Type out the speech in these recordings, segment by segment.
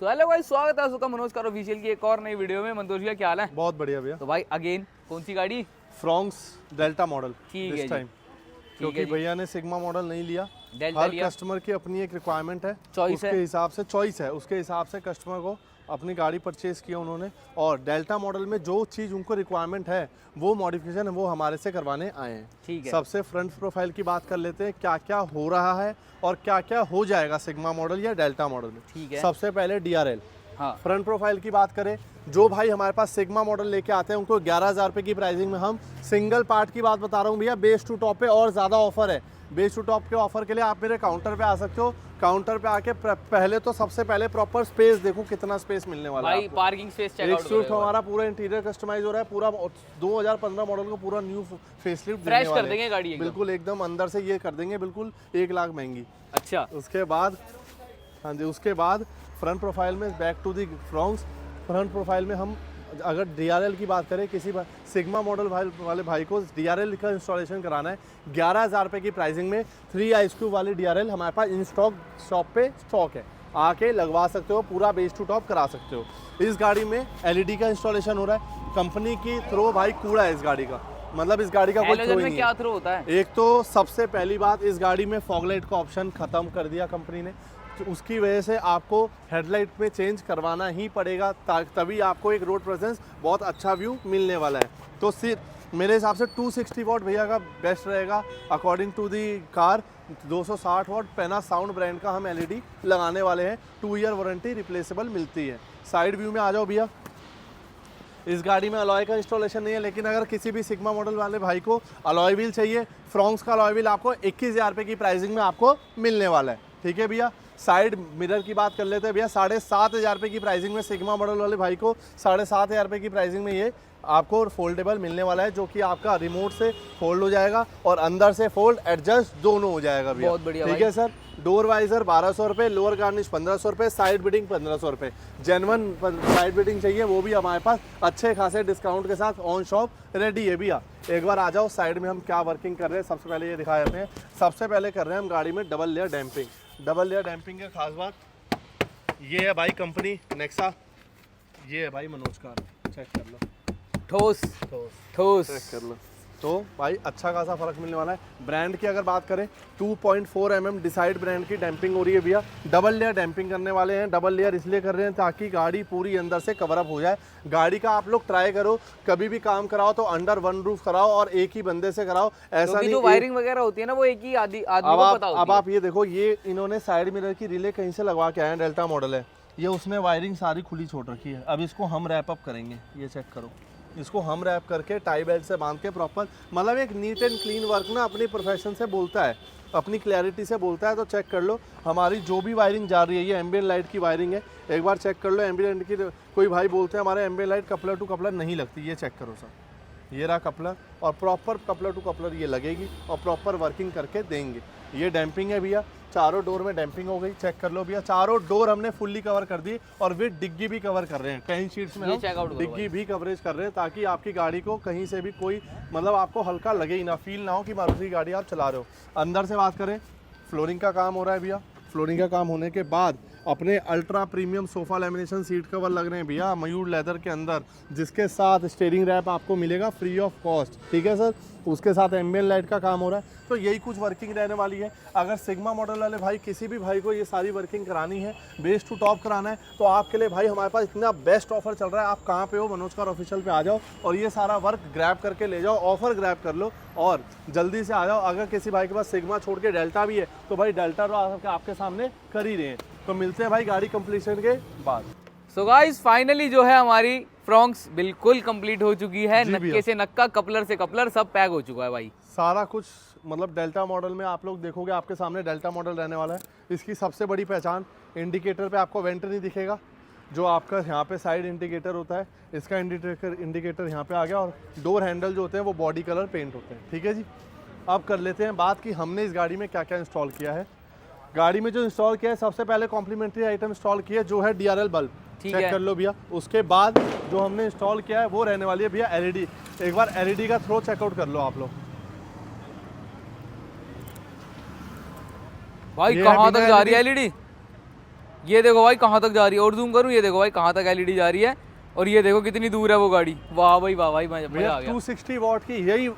तो हेलो भाई, स्वागत है आपका मनोज कार ऑफिशियल की एक और नई वीडियो में। मनोज भैया क्या हाल है? बहुत बढ़िया भैया। तो भाई अगेन कौन सी गाड़ी? फ्रॉन्क्स डेल्टा मॉडल ठीक है दिस जी। टाइम, क्योंकि भैया ने सिग्मा मॉडल नहीं लिया। डेल्टा हर लिया। कस्टमर की अपनी एक रिक्वायरमेंट है, चॉइस उसके है। हिसाब से चॉइस है, उसके हिसाब से कस्टमर को अपनी गाड़ी परचेज किया उन्होंने। और डेल्टा मॉडल में जो चीज़ उनको रिक्वायरमेंट है वो मॉडिफिकेशन है वो हमारे से करवाने आए हैं। ठीक है। सबसे फ्रंट प्रोफाइल की बात कर लेते हैं, क्या क्या हो रहा है और क्या क्या हो जाएगा सिग्मा मॉडल या डेल्टा मॉडल में। ठीक है। सबसे पहले DRL हाँ। फ्रंट प्रोफाइल की बात करें, जो भाई हमारे पास सिग्मा मॉडल लेके आते हैं उनको 11,000 रुपये की प्राइसिंग में हम सिंगल पार्ट की बात बता रहा हूँ भैया, बेस टू टॉप पे और ज़्यादा ऑफर है। बेस टू टॉप के ऑफर के लिए आप मेरे काउंटर पे आ सकते हो। काउंटर पे आके पहले तो सबसे पहले प्रॉपर स्पेस देखो, कितना स्पेस मिलने वाला है भाई आपको। पार्किंग स्पेस चेक एक आउट स्विफ्ट हमारा पूरा इंटीरियर कस्टमाइज हो रहा है, पूरा 2015 मॉडल को पूरा न्यू फेसलिफ्ट फ्रेश कर देंगे गाड़ी एकदम। बिल्कुल एकदम अंदर से ये कर देंगे, बिल्कुल 1 लाख महंगी। अच्छा। उसके बाद हाँ जी, उसके बाद फ्रंट प्रोफाइल में back to the Fronx. Front profile में हम अगर DRL की बात करें, किसी सिग्मा मॉडल वाले भाई को DRL का इंस्टॉलेशन कराना है, 11,000 रुपये की प्राइसिंग में 3 iQube वाली DRL हमारे पास इन स्टॉक शॉप पे स्टॉक है, आके लगवा सकते हो, पूरा बेस टू टॉप करा सकते हो। इस गाड़ी में LED का इंस्टॉलेशन हो रहा है, कंपनी की थ्रो भाई कूड़ा है इस गाड़ी का, मतलब इस गाड़ी का कोई थ्रो ही नहीं क्या है। थ्रो होता है? एक तो सबसे पहली बात, इस गाड़ी में फॉगलाइट का ऑप्शन खत्म कर दिया कंपनी ने, तो उसकी वजह से आपको हेडलाइट में चेंज करवाना ही पड़ेगा, तभी आपको एक रोड प्रेजेंस बहुत अच्छा व्यू मिलने वाला है। तो सिर्फ मेरे हिसाब से 260 वॉट भैया का बेस्ट रहेगा according to the car. 260 watt Panasound brand का हम LED लगाने वाले हैं। 2 ईयर वारंटी रिप्लेसेबल मिलती है। साइड व्यू में आ जाओ भैया। इस गाड़ी में अलॉय का इंस्टॉलेशन नहीं है, लेकिन अगर किसी भी सिग्मा मॉडल वाले भाई को अलॉय व्हील चाहिए, फ्रॉन्क्स का अलॉय व्हील आपको 21,000 रुपये की प्राइसिंग में आपको मिलने वाला है। ठीक है भैया। साइड मिरर की बात कर लेते हैं भैया, 7,500 रुपये की प्राइसिंग में सिग्मा मॉडल वाले भाई को 7,500 रुपये की प्राइसिंग में ये आपको फोल्डेबल मिलने वाला है, जो कि आपका रिमोट से फोल्ड हो जाएगा और अंदर से फोल्ड एडजस्ट दोनों हो जाएगा भैया। बहुत बढ़िया। ठीक है सर। डोर वाइजर 1,200 रुपये, लोअर गार्निश 1,500 रुपये, साइड बिडिंग 1,500 रुपये। जेन्युइन साइड बिडिंग चाहिए वो भी हमारे पास अच्छे खासे डिस्काउंट के साथ ऑन शॉप रेडी है भैया। एक बार आ जाओ, साइड में हम क्या वर्किंग कर रहे हैं सबसे पहले ये दिखा देते हैं। सबसे पहले कर रहे हैं हम गाड़ी में double layer damping. Double layer damping की खास बात ये है भाई, कंपनी नेक्सा, ये है भाई मनोज कार, चेक कर लो, ठोस ठोस चेक कर लो। तो भाई अच्छा खासा फर्क मिलने वाला है। ब्रांड की अगर बात करें, 2.4 mm डिसाइड ब्रांड की डैम्पिंग हो रही है भैया। डबल लेयर डैम्पिंग करने वाले हैं। डबल लेयर इसलिए कर रहे हैं ताकि गाड़ी पूरी अंदर से कवर अप हो जाए। गाड़ी का आप लोग ट्राई करो, कभी भी काम कराओ तो अंडर वन रूफ कराओ और एक ही बंदे से कराओ, ऐसा नहीं जो वायरिंग वगैरह होती है ना वो एक ही आदमी को पता होती है। अब आप ये देखो, ये इन्होंने साइड मिरर की रिले कहीं से लगवा के आए हैं, डेल्टा मॉडल है ये, उसमें वायरिंग सारी खुली छोड़ रखी है। अब इसको हम रैप अप करेंगे, ये चेक करो, इसको हम रैप करके टाई बेल्ट से बांध के प्रॉपर, मतलब एक नीट एंड क्लीन वर्क ना अपनी प्रोफेशन से बोलता है, अपनी क्लैरिटी से बोलता है। तो चेक कर लो हमारी जो भी वायरिंग जा रही है, ये एम्बियंट लाइट की वायरिंग है, एक बार चेक कर लो। एम्बियंट की कोई भाई बोलते हैं हमारे ambient light coupler to coupler नहीं लगती, ये चेक करो सर, ये रहा कपलर और प्रॉपर कपलर टू कपलर ये लगेगी और प्रॉपर वर्किंग करके देंगे। ये डैम्पिंग है भैया, चारों डोर में डैम्पिंग हो गई, चेक कर लो भैया। चारों डोर हमने फुल्ली कवर कर दी और विद डिग्गी भी कवर कर रहे हैं। 10 शीट्स में हम डिग्गी भी कवरेज कर रहे हैं, ताकि आपकी गाड़ी को कहीं से भी कोई मतलब आपको हल्का लगे ही ना, फील ना हो कि मारुति की गाड़ी आप चला रहे हो। अंदर से बात करें, फ्लोरिंग का काम हो रहा है भैया। फ्लोरिंग का काम होने के बाद अपने ultra premium sofa lamination seat cover लग रहे हैं भैया मयूर लेदर के अंदर, जिसके साथ स्टीयरिंग रैप आपको मिलेगा फ्री ऑफ कॉस्ट। ठीक है सर। उसके साथ एम्बियंट लाइट का काम हो रहा है। तो यही कुछ वर्किंग रहने वाली है। अगर सिग्मा मॉडल वाले भाई किसी भी भाई को ये सारी वर्किंग करानी है, बेस टू टॉप कराना है, तो आपके लिए भाई हमारे पास इतना बेस्ट ऑफर चल रहा है। आप कहाँ पे हो? मनोज कार ऑफिशियल पे आ जाओ और ये सारा वर्क ग्रैब करके ले जाओ, ऑफर ग्रैब कर लो और जल्दी से आ जाओ। अगर किसी भाई के पास सिग्मा छोड़ के डेल्टा भी है तो भाई डेल्टा तो आपके सामने कर ही रहे हैं। तो मिलते हैं भाई गाड़ी कंप्लीशन के बाद। सो गाइस फाइनली जो है हमारी फ्रॉन्क्स बिल्कुल कंप्लीट हो चुकी है। नक्के से नक्का, कपलर से कपलर सब पैक हो चुका है भाई। सारा कुछ मतलब डेल्टा मॉडल में आप लोग देखोगे, आपके सामने डेल्टा मॉडल रहने वाला है। इसकी सबसे बड़ी पहचान, इंडिकेटर पे आपको वेंट नहीं दिखेगा, जो आपका यहाँ पे साइड इंडिकेटर होता है, इसका इंडिकेटर यहाँ पे आ गया और डोर हैंडल जो होते हैं वो बॉडी कलर पेंट होते हैं। ठीक है जी। अब कर लेते हैं बात कि हमने इस गाड़ी में क्या क्या इंस्टॉल किया है। गाड़ी में जो इंस्टॉल किया है, सबसे पहले कॉम्प्लीमेंट्री आइटम इंस्टॉल किया जो है DRL बल्ब, चेक कर लो भैया। उसके बाद जो हमने इंस्टॉल किया है वो रहने वाली है भैया LED। एक बार LED का थ्रो चेकआउट कर लो आप लोग भाई, कहाँ तक जा रही है LED? ये देखो भाई कहाँ तक जा रही है, और जूम करूँ, ये देखो भाई कहाँ तक एलईडी जा रही है, और ये देखो कितनी दूर है वो गाड़ी। वाह भाई वाह भाई, मजा आ गया। 260 वॉट की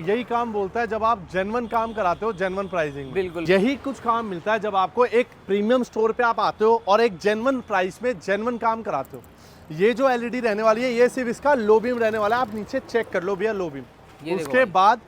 यही काम बोलता है जब आप जेन्युइन काम कराते हो, जेन्युइन प्राइसिंग। बिल्कुल, यही कुछ काम मिलता है जब आपको एक प्रीमियम स्टोर पे आप आते हो और एक जेन्युइन प्राइस में जेन्युइन काम कराते हो। ये जो एलईडी रहने वाली है, ये सिर्फ इसका लो बीम रहने वाला है। आप नीचे चेक कर लो भैया, लो बीम। उसके बाद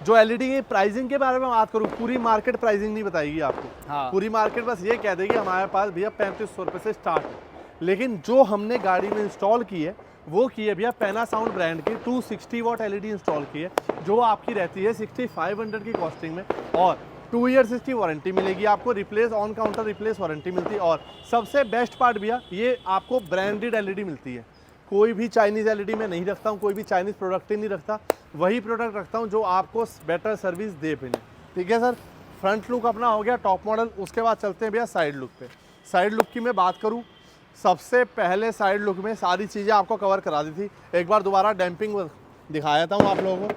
जो एलईडी की प्राइसिंग के बारे में बात करूँ, पूरी मार्केट प्राइसिंग नहीं बताएगी आपको। हाँ। पूरी मार्केट बस ये कह देगी हमारे पास भैया 3500 रुपये से स्टार्ट है। लेकिन जो हमने गाड़ी में इंस्टॉल की है वो की है भैया पैनासाउंड ब्रांड की 260 वॉट एलईडी इंस्टॉल की है, जो आपकी रहती है 6500 की कॉस्टिंग में, और 2 ईयर्स इसकी वारंटी मिलेगी आपको, replace on counter replace warranty मिलती है। और सबसे बेस्ट पार्ट भैया, ये आपको ब्रांडेड एलईडी मिलती है। कोई भी चाइनीज़ एलईडी में नहीं रखता हूँ, कोई भी चाइनीज़ प्रोडक्ट ही नहीं रखता, वही प्रोडक्ट रखता हूँ जो आपको बेटर सर्विस दे पाए। ठीक है सर, फ्रंट लुक अपना हो गया टॉप मॉडल। उसके बाद चलते हैं भैया साइड लुक पे। साइड लुक की मैं बात करूँ, सबसे पहले साइड लुक में सारी चीज़ें आपको कवर करा दी थी। एक बार दोबारा डैम्पिंग दिखाया था आप लोगों को।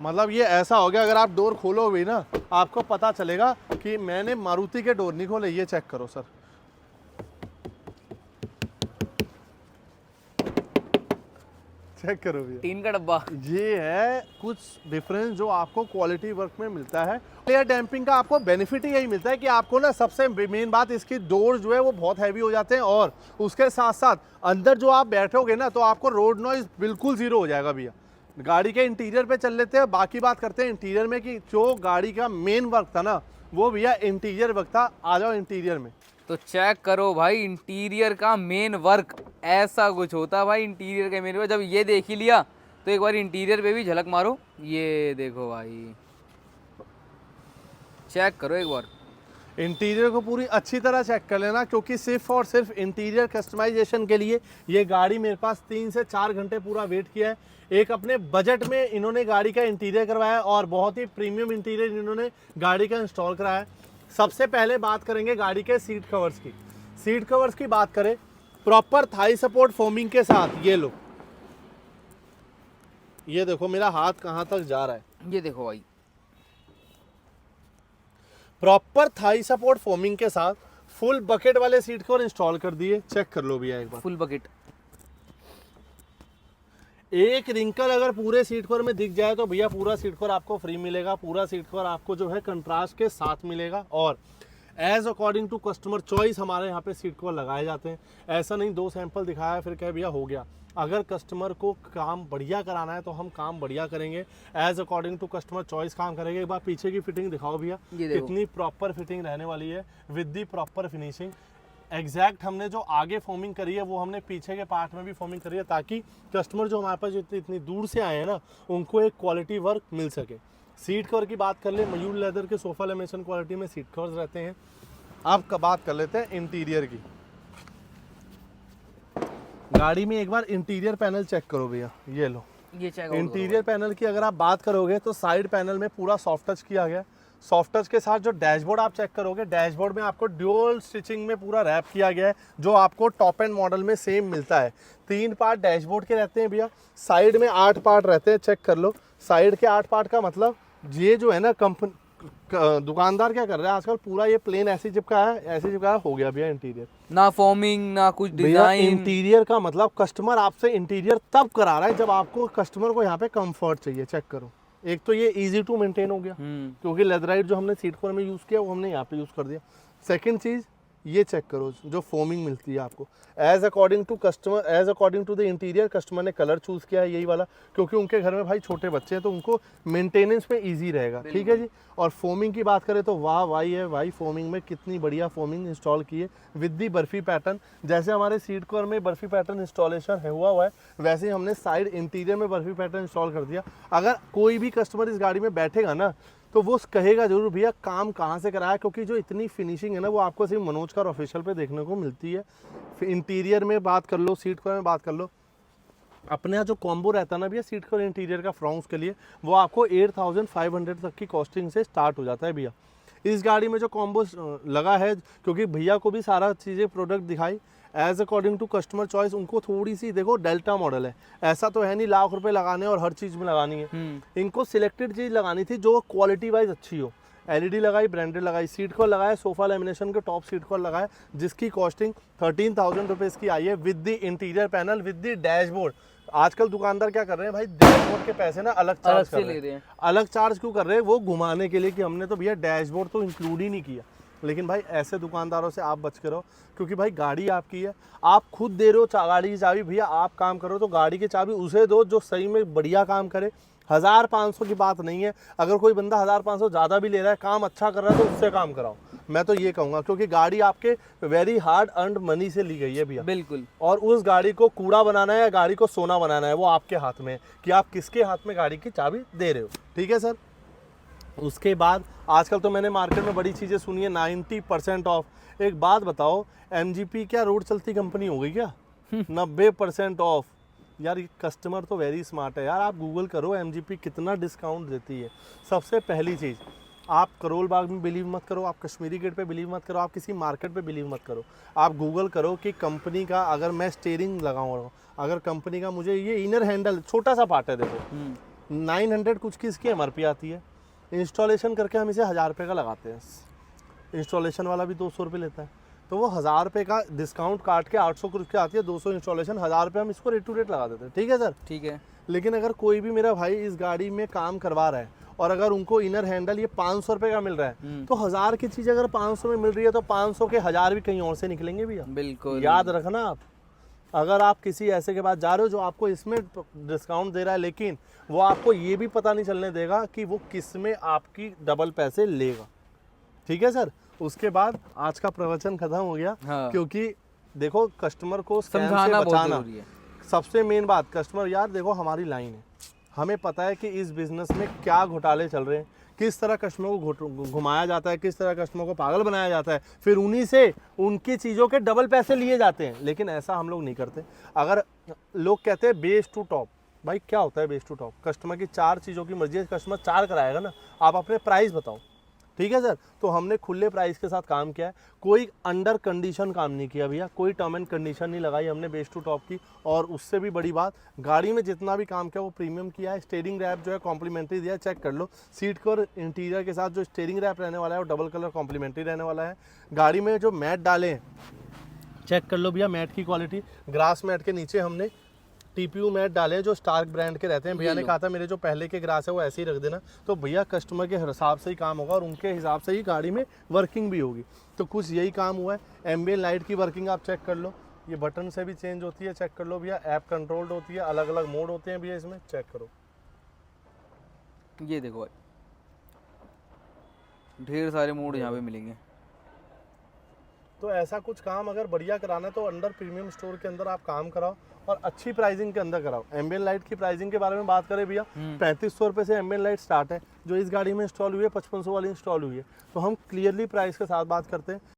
मतलब ये ऐसा हो गया, अगर आप डोर खोलोगे ना आपको पता चलेगा कि मैंने मारुति के डोर नहीं खोले। ये चेक करो सर, चेक करो भैया, 3 का डब्बा। ये है कुछ डिफरेंस जो आपको क्वालिटी वर्क में मिलता है। एयर डैम्पिंग का आपको बेनिफिट ही यही मिलता है कि आपको ना, सबसे मेन बात, इसकी डोर जो है वो बहुत हैवी हो जाते हैं, और उसके साथ साथ अंदर जो आप बैठोगे ना तो आपको रोड नॉइज बिल्कुल जीरो हो जाएगा भैया। गाड़ी के इंटीरियर पे चल लेते हैं, बाकी बात करते हैं इंटीरियर में कि जो गाड़ी का मेन वर्क था ना वो भैया इंटीरियर वर्क था। आ जाओ इंटीरियर में, तो चेक करो भाई इंटीरियर का मेन वर्क, ऐसा कुछ होता है भाई इंटीरियर का मेन वर्क। जब ये देख ही लिया तो एक बार इंटीरियर पे भी झलक मारो। ये देखो भाई, चेक करो एक बार इंटीरियर को पूरी अच्छी तरह चेक कर लेना, क्योंकि सिर्फ और सिर्फ इंटीरियर कस्टमाइजेशन के लिए ये गाड़ी मेरे पास 3 से 4 घंटे पूरा वेट किया है। एक अपने बजट में इन्होंने गाड़ी का इंटीरियर करवाया और बहुत ही प्रीमियम इंटीरियर इन्होंने गाड़ी का इंस्टॉल कराया। सबसे पहले बात करेंगे गाड़ी के सीट कवर्स की। सीट कवर्स की बात करें, प्रॉपर थाई सपोर्ट फोमिंग के साथ, ये लो, ये देखो मेरा हाथ कहाँ तक जा रहा है, ये देखो भाई, प्रॉपर थाई सपोर्ट फोमिंग के साथ फुल बकेट वाले सीट कवर इंस्टॉल कर दिए। चेक कर लो भैया एक बार, फुल बकेट। एक रिंकल अगर पूरे सीट कवर में दिख जाए तो भैया पूरा सीट कवर आपको फ्री मिलेगा। पूरा सीट कवर आपको जो है कंट्रास्ट के साथ मिलेगा, और as according to customer choice हमारे यहाँ पे सीट कवर लगाए जाते हैं। ऐसा नहीं 2 सैंपल दिखाया फिर कहे भैया हो गया। अगर कस्टमर को काम बढ़िया कराना है तो हम काम बढ़िया करेंगे, as according to customer choice काम करेंगे। एक बार पीछे की फिटिंग दिखाओ भैया, कितनी प्रॉपर फिटिंग रहने वाली है with the proper finishing. Exact हमने जो आगे फोमिंग करी है वो हमने पीछे के पार्ट में भी फोमिंग करी है, ताकि कस्टमर जो हमारे पास इतनी दूर से आए हैं ना उनको एक क्वालिटी वर्क मिल सके। सीट कवर की बात कर ले, मयूर लेदर के सोफा लेमिनेशन क्वालिटी में सीट कवर्स रहते हैं। अब बात कर लेते हैं इंटीरियर की। गाड़ी में एक बार इंटीरियर पैनल चेक करो भैया, ये लो, ये चेक इंटीरियर पैनल की अगर आप बात करोगे तो साइड पैनल में पूरा सॉफ्ट टच किया गया। सॉफ्ट टच के साथ जो डैशबोर्ड आप चेक करोगे, डैशबोर्ड में आपको ड्यूअल स्टिचिंग में पूरा रैप किया गया है, जो आपको टॉप एंड मॉडल में सेम मिलता है। 3 पार्ट डैशबोर्ड के रहते हैं भैया, साइड में 8 पार्ट रहते हैं। चेक कर लो, साइड के 8 पार्ट का मतलब ये जो है ना, कंपनी दुकानदार क्या कर रहा है आजकल, पूरा ये प्लेन ऐसे चिपका है, ऐसे चिपका हो गया भैया इंटीरियर, ना फॉर्मिंग ना कुछ डिजाइन। इंटीरियर का मतलब कस्टमर आपसे इंटीरियर तब करा रहा है जब आपको कस्टमर को यहाँ पे कंफर्ट चाहिए। चेक करो, एक तो ये इजी टू मेंटेन हो गया क्योंकि लेदराइट जो हमने सीट कवर में यूज़ किया वो हमने यहाँ पे यूज़ कर दिया। सेकंड चीज़ ये चेक करो, जो फोमिंग मिलती है आपको as according to customer, as according to the interior, customer ने कलर चूज़ किया है यही वाला, क्योंकि उनके घर में भाई छोटे बच्चे हैं तो उनको मेंटेनेंस में इजी रहेगा। ठीक है जी। और फोमिंग की बात करें तो वाह भाई है भाई, फोमिंग में कितनी बढ़िया फोमिंग इंस्टॉल की है विद दी बर्फी पैटर्न। जैसे हमारे सीट कवर में बर्फी पैटर्न इंस्टॉलेशन हुआ है, वैसे ही हमने साइड इंटीरियर में बर्फी पैटर्न इंस्टॉल कर दिया। अगर कोई भी कस्टमर इस गाड़ी में बैठेगा ना तो वो कहेगा जरूर भैया काम कहाँ से कराया, क्योंकि जो इतनी फिनिशिंग है ना वो आपको सिर्फ मनोज कार ऑफिशियल पे देखने को मिलती है। इंटीरियर में बात कर लो, सीट कवर में बात कर लो, अपने यहाँ जो कॉम्बो रहता है ना भैया सीट कवर इंटीरियर का फ्रॉन्क्स के लिए, वो आपको 8500 तक की कॉस्टिंग से स्टार्ट हो जाता है भैया। इस गाड़ी में जो कॉम्बो लगा है, क्योंकि भैया को भी सारा चीज़ें प्रोडक्ट दिखाई as according to customer choice, उनको थोड़ी सी देखो डेल्टा मॉडल है, ऐसा तो है नहीं लाख रुपए लगाने और हर चीज़ में लगानी है। इनको सिलेक्टेड चीज़ लगानी थी जो क्वालिटी वाइज अच्छी हो। एलईडी लगाई, ब्रांडेड लगाई, सीट कवर लगाया, सोफा लेमिनेशन के टॉप सीट कवर लगाया, जिसकी कॉस्टिंग 13,000 रुपीज़ की आई है with the interior panel, with the dashboard. आजकल दुकानदार क्या कर रहे हैं भाई, डैशबोर्ड के पैसे ना अलग चार्ज कर रहे हैं। अलग चार्ज क्यों कर रहे हैं? वो घुमाने के लिए कि हमने तो भैया डैशबोर्ड तो इंक्लूड ही नहीं किया। लेकिन भाई ऐसे दुकानदारों से आप बच के रहो, क्योंकि भाई गाड़ी आपकी है, आप खुद दे रहे हो गाड़ी की चाबी। भैया आप काम करो तो गाड़ी की चाबी उसे दो जो सही में बढ़िया काम करे। 1,500 की बात नहीं है, अगर कोई बंदा 1,500 ज़्यादा भी ले रहा है, काम अच्छा कर रहा है तो उससे काम कराओ। मैं तो ये कहूँगा, क्योंकि गाड़ी आपके वेरी हार्ड अर्नड मनी से ली गई है भैया। बिल्कुल। और उस गाड़ी को कूड़ा बनाना है या गाड़ी को सोना बनाना है, वो आपके हाथ में है कि आप किसके हाथ में गाड़ी की चाबी दे रहे हो। ठीक है सर। उसके बाद आजकल तो मैंने मार्केट में बड़ी चीज़ें सुनी है, 90% ऑफ। एक बात बताओ, MGP क्या रोड चलती कंपनी हो गई क्या? 90% ऑफ। यार ये कस्टमर तो वेरी स्मार्ट है यार। आप गूगल करो MGP कितना डिस्काउंट देती है। सबसे पहली चीज़, आप करोल बाग में बिलीव मत करो, आप कश्मीरी गेट पे बिलीव मत करो, आप किसी मार्केट पे बिलीव मत करो। आप गूगल करो कि कंपनी का, अगर मैं स्टीयरिंग लगाऊँ, अगर कंपनी का मुझे ये इनर हैंडल छोटा सा पार्ट है, देखो 900 कुछ की इसकी MRP आती है। इंस्टॉलेशन करके हम इसे 1,000 रुपये का लगाते हैं। इंस्टॉलेशन वाला भी 200 रुपये लेता है, तो वो 1,000 रुपये का डिस्काउंट काट के 800 कुछ की आती है। 200 इंस्टॉलेशन, 1,000 रुपये हम इसको रेट टू रेट लगा देते हैं। ठीक है सर। ठीक है। लेकिन अगर कोई भी मेरा भाई इस गाड़ी में काम करवा रहा है और अगर उनको इनर हैंडल ये 500 रुपये का मिल रहा है, तो 1,000 की चीज़ अगर 500 में मिल रही है तो 500 के 1,000 भी कहीं और से निकलेंगे भैया। बिल्कुल याद रखना आप। अगर आप किसी ऐसे के पास जा रहे हो जो आपको इसमें डिस्काउंट दे रहा है, लेकिन वो आपको ये भी पता नहीं चलने देगा कि वो किस में आपकी डबल पैसे लेगा। ठीक है सर। उसके बाद आज का प्रवचन खत्म हो गया। हाँ। क्योंकि देखो कस्टमर को स्कैम से समझाना बहुत बचाना जरूरी है। सबसे मेन बात। कस्टमर यार देखो हमारी लाइन है, हमें पता है कि इस बिजनेस में क्या घोटाले चल रहे हैं, किस तरह कस्टमर को घुमाया जाता है, किस तरह कस्टमर को पागल बनाया जाता है, फिर उन्हीं से उनकी चीज़ों के डबल पैसे लिए जाते हैं। लेकिन ऐसा हम लोग नहीं करते। अगर लोग कहते हैं बेस टू टॉप, भाई क्या होता है बेस टू टॉप? कस्टमर की 4 चीज़ों की मर्जी है, कस्टमर 4 कराएगा ना। आप अपने प्राइस बताओ। ठीक है सर। तो हमने खुले प्राइस के साथ काम किया है, कोई अंडर कंडीशन काम नहीं किया भैया, कोई टर्म एंड कंडीशन नहीं लगाई हमने बेस टू टॉप की। और उससे भी बड़ी बात, गाड़ी में जितना भी काम किया वो प्रीमियम किया है। स्टीयरिंग रैप जो है कॉम्प्लीमेंट्री दिया है, चेक कर लो। सीट कवर इंटीरियर के साथ जो स्टीयरिंग रैप रहने वाला है वो डबल कलर कॉम्प्लीमेंट्री रहने वाला है। गाड़ी में जो मैट डाले हैं चेक कर लो भैया, मैट की क्वालिटी। ग्रास मैट के नीचे हमने TPU मैट डाले हैं जो स्टार्क ब्रांड के रहते हैं। भैया ने कहा था मेरे जो पहले के ग्रास है वो ऐसे ही रख देना, तो भैया कस्टमर के हिसाब से ही काम होगा और उनके हिसाब से ही गाड़ी में वर्किंग भी होगी। तो कुछ यही काम हुआ है। एम्बियंट लाइट की वर्किंग आप चेक कर लो, ये बटन से भी चेंज होती है, चेक कर लो भैया। ऐप कंट्रोल्ड होती है, अलग अलग मोड होते हैं भैया इसमें, चेक करो। ये देखो भाई, ढेर सारे मोड यहाँ पे मिलेंगे। तो ऐसा कुछ काम अगर बढ़िया कराना है तो अंडर प्रीमियम स्टोर के अंदर आप काम कराओ और अच्छी प्राइसिंग के अंदर कराओ। एम्बियंट लाइट की प्राइसिंग के बारे में बात करें भैया, 3500 रुपये से एम्बियंट लाइट स्टार्ट है। जो इस गाड़ी में इंस्टॉल हुई है 5500 वाली इंस्टॉल हुई है। तो हम क्लियरली प्राइस के साथ बात करते हैं।